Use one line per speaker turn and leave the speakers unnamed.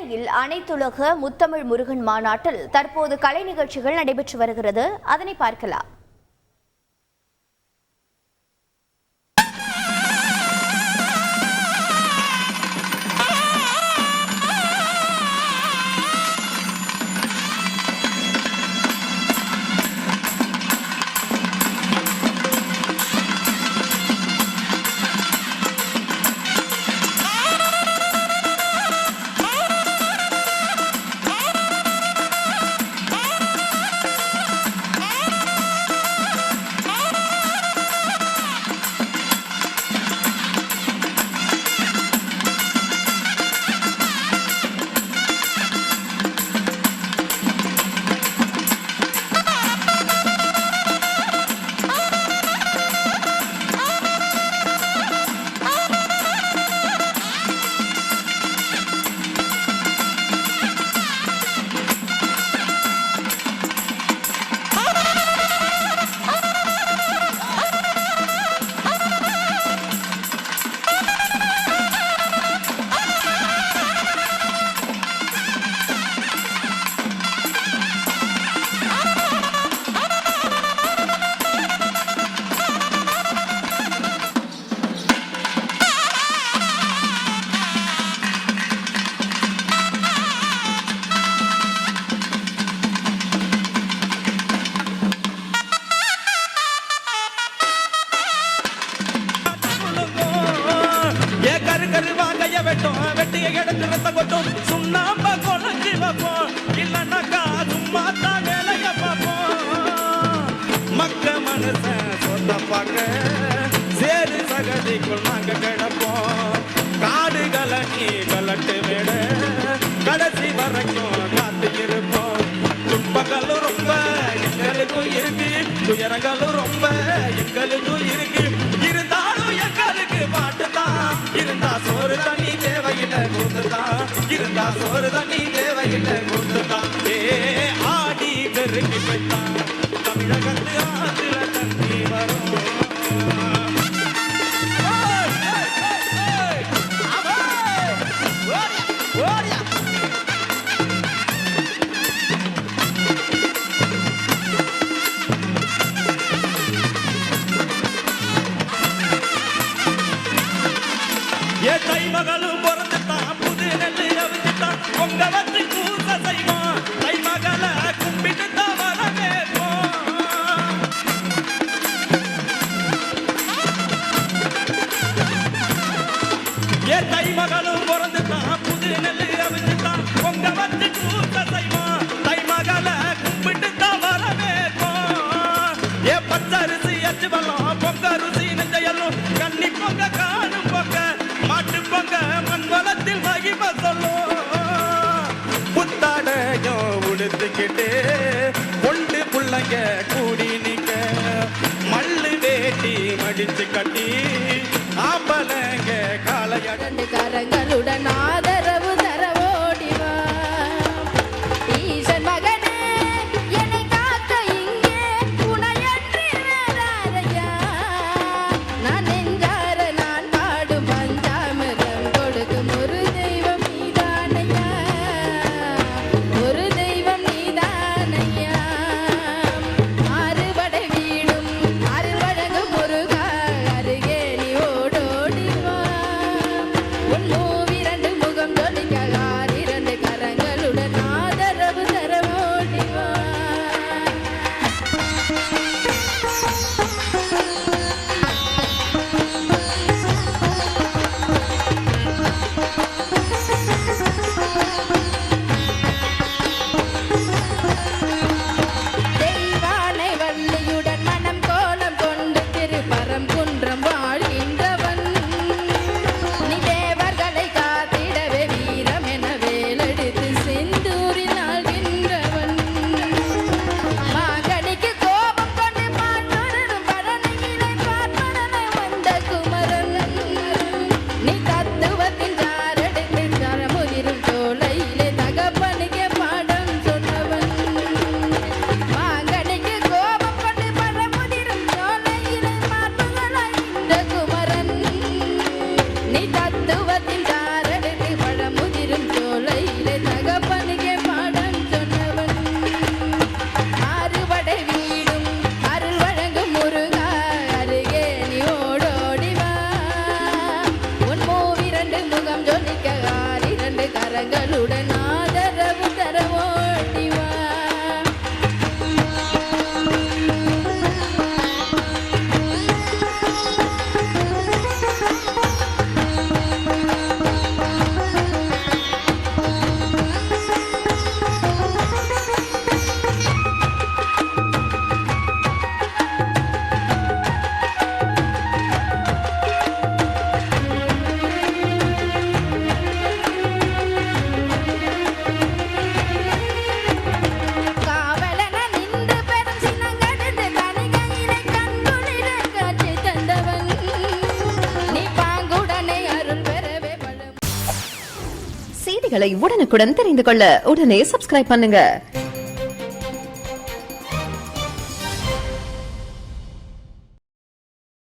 பழனியில் அனைத்துலக முத்தமிழ் முருகன் மாநாட்டில் தற்போது கலை நிகழ்ச்சிகள் நடைபெற்று வருகிறது. அதனை பார்க்கலாம்.
சேரு சகதிக்குள் நாங்க கிடப்போம். காடுகளை நீ கலட்டு விட கடைசி வரைக்கும் காத்து இருப்போம். துன்பங்களும் ரொம்ப எங்களுக்கும் இருக்கு, துயரங்களும் ரொம்ப எங்களுக்கும் இருக்கு. இருந்தாலும் எங்களுக்கு பாட்டுதான், இருந்தா சோறு தண்ணி தேவையில்லை கொடுத்துதான், இருந்தா சோறு தண்ணி தேவையில்லை கொடுத்துதான். ஆடி பெருக்கி போய்த்தான் தமிழகத்து ஆத்துல தண்ணி வரும். தை மகளும் பிறந்துட்டான், புது நெல்லு அவிஞ்சுட்டான், பொங்க வச்சு கூச செய்வான். தை மகளை கும்பிட்டு தான் வரவேற்போம். தை மகளும் பிறந்துட்டான், புது நெல்லு அவிஞ்சுட்டான், பொங்க வச்சு கூச செய்வான். தை மகளை கும்பிட்டு தான் வரவேற்போம். பச்சரிசி அச்சு வெள்ளம் பொங்க ருசி நெஞ்சையல்லும் கண்ணி பொங்க காணும் பொங்க மாட்டு பொங்க மண் வளத்தில் மகிம சொல்லும். புத்தாடையோ உடுத்துக்கிட்டு பொண்டு புள்ளைங்க கூடி நிக்க மல்லு வேட்டி மடிச்சு கட்டி ஆம்பளைங்க காலையடந்து
கரங்களுடன் ஆதரவு தர ஓடிவா ஈசன் மகனே என்னை காக்க இங்கே உனையன்றி வேறாரையா. நான் நெஞ்சார நான் பாடும் பஞ்சாமிர்தம் கொடுக்கும் ஒரு தெய்வம் நீதானையா, ஒரு தெய்வம் நீதானையா. கரங்களுடன் ஆதரவு தர ஓடி வா. காவலன நின்று பெரும் சினங்கடிந்து கனிகையிலே கண்குளிர காட்சி தந்தவன் நீ பாங்குடனே அருள் பெறவே பழம்.
செய்திகளை உடனுக்குடன் தெரிந்து கொள்ள உடனே சப்ஸ்கிரைப் பண்ணுங்க.